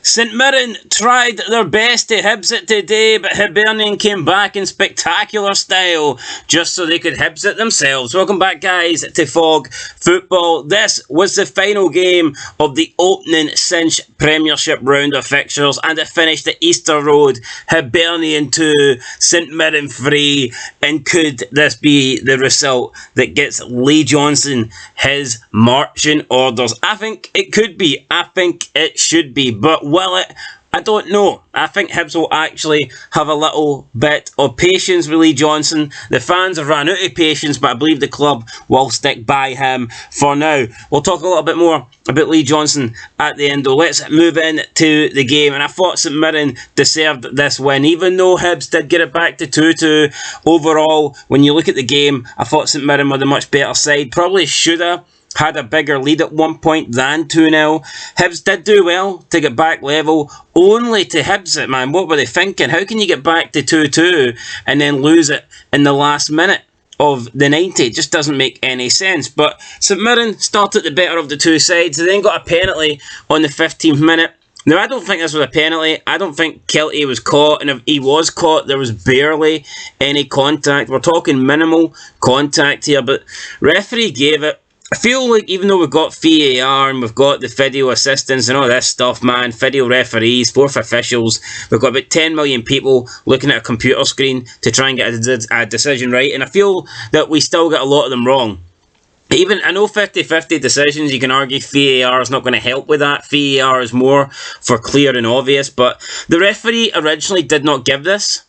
St Mirren tried their best to Hibs it today, but Hibernian came back in spectacular style just so they could Hibs it themselves. Welcome back, guys, to Fog Football. This was the final game of the opening CINCH Premiership round of fixtures, and it finished at Easter Road, Hibernian 2, St Mirren 3. And could this be the result that gets Lee Johnson his marching orders? I think it could be. I think it should be. But will it? I don't know. I think Hibs will actually have a little bit of patience with Lee Johnson. The fans have run out of patience, but I believe the club will stick by him for now. We'll talk a little bit more about Lee Johnson at the end, though. Let's move in to the game. And I thought St Mirren deserved this win, even though Hibs did get it back to 2-2. Overall, when you look at the game, I thought St Mirren were the much better side. Probably should have had a bigger lead at one point than 2-0. Hibs did do well to get back level, only to Hibs it, man. What were they thinking? How can you get back to 2-2 and then lose it in the last minute of the 90? It just doesn't make any sense. But St Mirren started the better of the two sides. They then got a penalty on the 15th minute. Now, I don't think this was a penalty. I don't think Kelty was caught, and if he was caught, there was barely any contact. We're talking minimal contact here, but referee gave it. I feel like even though we've got VAR and we've got the video assistants and all this stuff, man, video referees, fourth officials, we've got about 10 million people looking at a computer screen to try and get a decision right, and I feel that we still get a lot of them wrong. Even, I know 50-50 decisions, you can argue VAR is not going to help with that. VAR is more for clear and obvious, but the referee originally did not give this.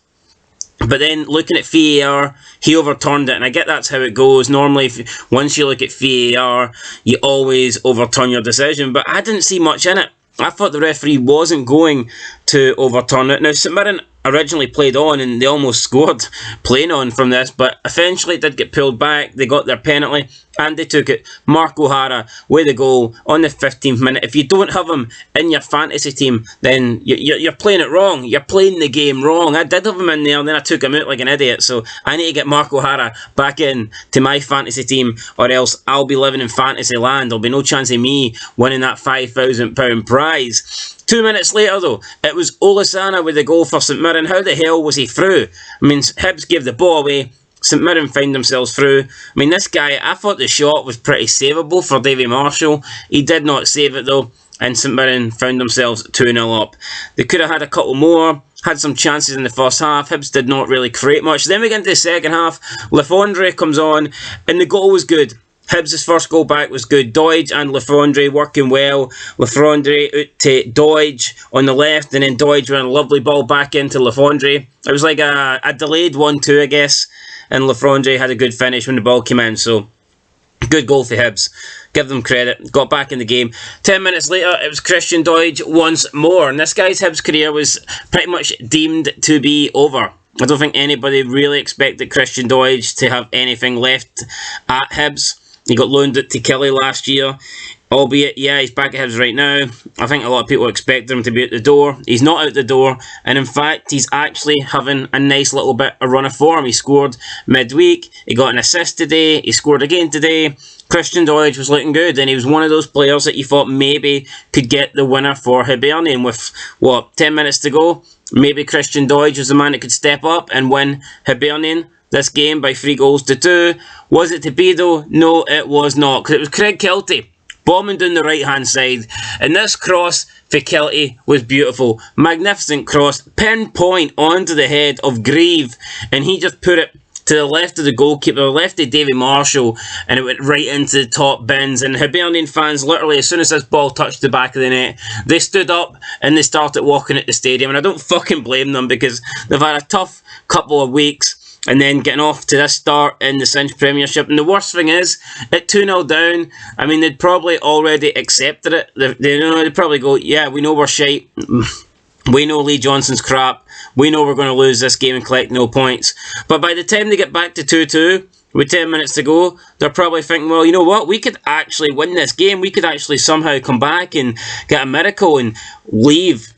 But then looking at VAR, he overturned it, and I get that's how it goes. Normally, once you look at VAR, you always overturn your decision, but I didn't see much in it. I thought the referee wasn't going to overturn it. Now, St Mirren originally played on, and they almost scored playing on from this, but eventually it did get pulled back. They got their penalty, and they took it. Mark O'Hara with a goal on the 15th minute. If you don't have him in your fantasy team, then you're playing it wrong. You're playing the game wrong. I did have him in there, and then I took him out like an idiot, so I need to get Mark O'Hara back in to my fantasy team, or else I'll be living in fantasy land. There'll be no chance of me winning that £5,000 prize. 2 minutes later, though, it was Olasana with the goal for St Mirren. How the hell was he through? I mean, Hibs gave the ball away. St Mirren found themselves through. I mean, this guy, I thought the shot was pretty savable for Davy Marshall. He did not save it, though, and St Mirren found themselves 2-0 up. They could have had a couple more, had some chances in the first half. Hibs did not really create much. Then we get into the second half. Lefondre comes on, and the goal was good. Hibs' first goal back was good. Doidge and Lefondre working well. Lefondre out to Doidge on the left, and then Doidge ran a lovely ball back into Lefondre. It was like a delayed 1-2, I guess, and Lefondre had a good finish when the ball came in, so good goal for Hibs. Give them credit. Got back in the game. 10 minutes later, it was Christian Doidge once more, and this guy's Hibs career was pretty much deemed to be over. I don't think anybody really expected Christian Doidge to have anything left at Hibs. He got loaned to Kelly last year, albeit, yeah, he's back at Hibs right now. I think a lot of people expect him to be out the door. He's not out the door, and in fact, he's actually having a nice little bit of run of form. He scored midweek, he got an assist today, he scored again today. Christian Doidge was looking good, and he was one of those players that you thought maybe could get the winner for Hibernian with, 10 minutes to go. Maybe Christian Doidge was the man that could step up and win Hibernian this game by 3-2. Was it to be, though? No, it was not, because it was Craig Kelty bombing down the right-hand side, and this cross for Kelty was beautiful. Magnificent cross, pinpoint onto the head of Grieve, and he just put it to the left of the goalkeeper, the left of Davy Marshall, and it went right into the top bins. And Hibernian fans, literally, as soon as this ball touched the back of the net, they stood up and they started walking at the stadium. And I don't fucking blame them, because they've had a tough couple of weeks, and then getting off to this start in the CINCH Premiership. And the worst thing is, at 2-0 down, I mean, they'd probably already accepted it. They'd probably go, yeah, we know we're shite. We know Lee Johnson's crap. We know we're going to lose this game and collect no points. But by the time they get back to 2-2, with 10 minutes to go, they're probably thinking, well, you know what? We could actually win this game. We could actually somehow come back and get a miracle and leave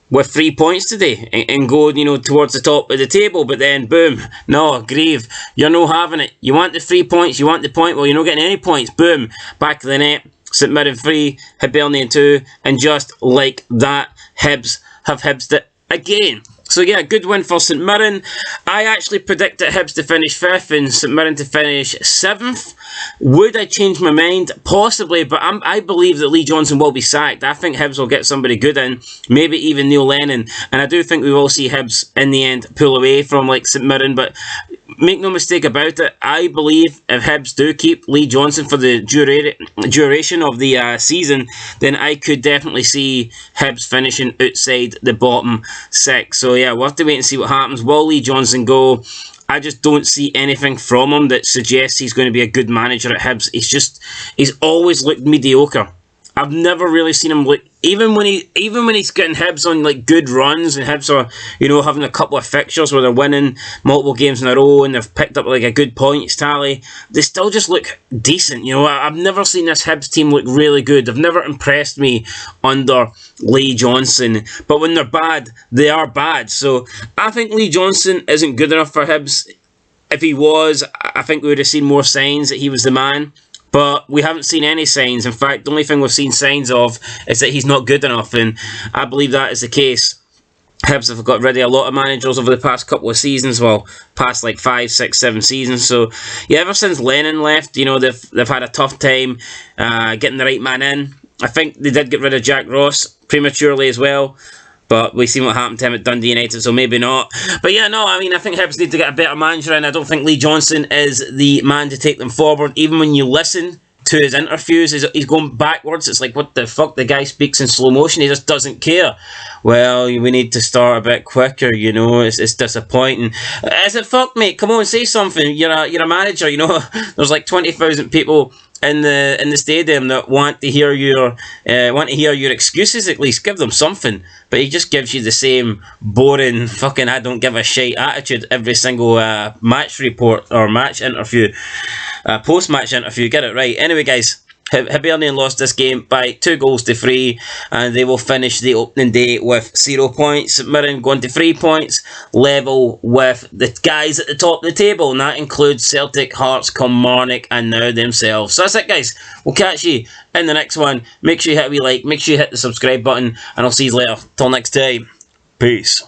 with 3 points today and go, towards the top of the table. But then, boom, no, Grieve, you're not having it. You want the 3 points, you want the point, well, you're not getting any points. Boom, back of the net. St Mirren 3, Hibernian 2, and just like that, Hibs have Hibsed it again. So yeah, good win for St Mirren. I actually predicted Hibs to finish 5th and St Mirren to finish 7th. Would I change my mind? Possibly, but I believe that Lee Johnson will be sacked. I think Hibs will get somebody good in, maybe even Neil Lennon. And I do think we will see Hibs in the end pull away from like St Mirren, but make no mistake about it, I believe if Hibs do keep Lee Johnson for the duration of the season, then I could definitely see Hibs finishing outside the bottom 6. So yeah, we'll have to wait and see what happens. Will Lee Johnson go? I just don't see anything from him that suggests he's going to be a good manager at Hibs. He's always looked mediocre. I've never really seen him look, even when he's getting Hibs on like good runs and Hibs are, you know, having a couple of fixtures where they're winning multiple games in a row and they've picked up like a good points tally, they still just look decent. You know, I've never seen this Hibs team look really good. They've never impressed me under Lee Johnson. But when they're bad, they are bad. So I think Lee Johnson isn't good enough for Hibs. If he was, I think we would have seen more signs that he was the man. But we haven't seen any signs. In fact, the only thing we've seen signs of is that he's not good enough, and I believe that is the case. Hibs have got rid of a lot of managers over the past couple of seasons, well, past like 5, 6, 7 seasons. So, yeah, ever since Lennon left, you know, they've had a tough time getting the right man in. I think they did get rid of Jack Ross prematurely as well. But we've seen what happened to him at Dundee United, so maybe not. But yeah, no, I mean, I think Hibs need to get a better manager in. I don't think Lee Johnson is the man to take them forward. Even when you listen to his interviews, he's going backwards. It's like, what the fuck? The guy speaks in slow motion. He just doesn't care. Well, we need to start a bit quicker, you know. It's disappointing. I said, fuck, mate, come on, say something. You're a manager, you know. There's like 20,000 people in the stadium that want to hear your excuses. At least give them something. But he just gives you the same boring fucking I don't give a shit attitude every single match report or match interview, post-match interview. Get it right. Anyway, guys, Hibernian lost this game by 2-3, and they will finish the opening day with 0 points. Mirren going to 3 points, level with the guys at the top of the table, and that includes Celtic, Hearts, Kilmarnock, and now themselves. So that's it, guys. We'll catch you in the next one. Make sure you hit a wee like, make sure you hit the subscribe button, and I'll see you later. Till next time. Peace.